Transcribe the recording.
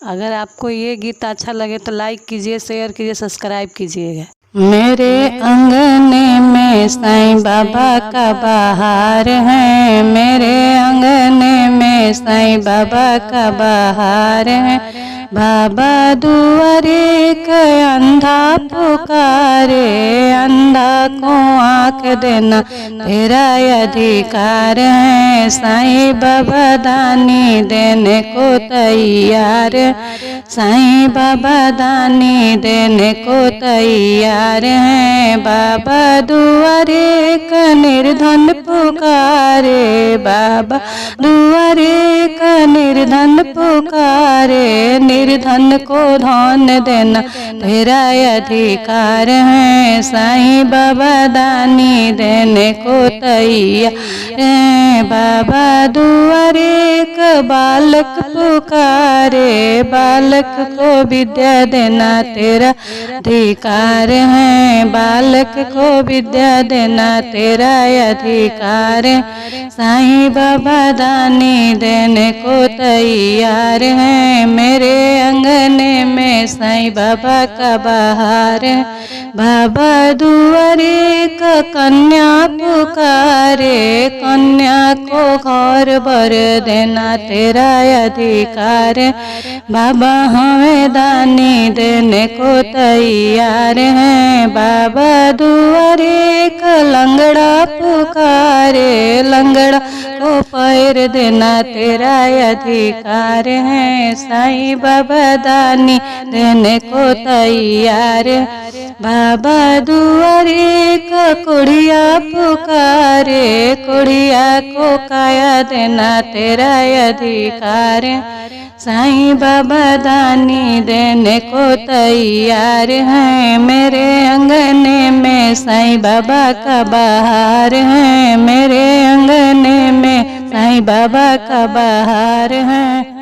अगर आपको ये गीत अच्छा लगे तो लाइक कीजिए, शेयर कीजिए, सब्सक्राइब कीजिएगा। मेरे अंगने में साईं बाबा का बहार है, मेरे अंगने में साईं बाबा का बहार है। बाबा दुआरे के अंधा पुकारे, अंधा को आँख देना तेरा अधिकार है। साईं बाबा दानी देने को तैयार, साईं बाबा दानी देने को तैयार है। बाबा दुआरे का निर्धन पुकारे, बाबा दुआरे का निर्धन पुकारे। निर्धन को धन देना तेरा अधिकार है। साईं बाबा दानी देने को तैयार है। बाबा दुआरे का बालक पुकारे, बालक को विद्या देना तेरा अधिकार है। बालक को विद्या देना तेरा अधिकार है। साईं बाबा दानी देने को तैयार है। मेरे अंगने में साईं बाबा का बहार है। बाबा दुआरे का कन्या पुकारे, कन्या को घर भर देना तेरा अधिकार है। बाबा हमें दानी देने को तैयार है। बाबा दुआरे का लंगड़ा पुकारे, लंगड़ा को पैर देना तेरा अधिकार है। साईं बाबा दानी देने को तैयार है। बाबा दुआरे का कुड़िया पुकारे, कुड़िया को काया देना तेरा अधिकार है। साईं बाबा दानी देने को तैयार है। मेरे अंगने में साईं बाबा का बहार है, मेरे अंगने में साईं बाबा का बहार है।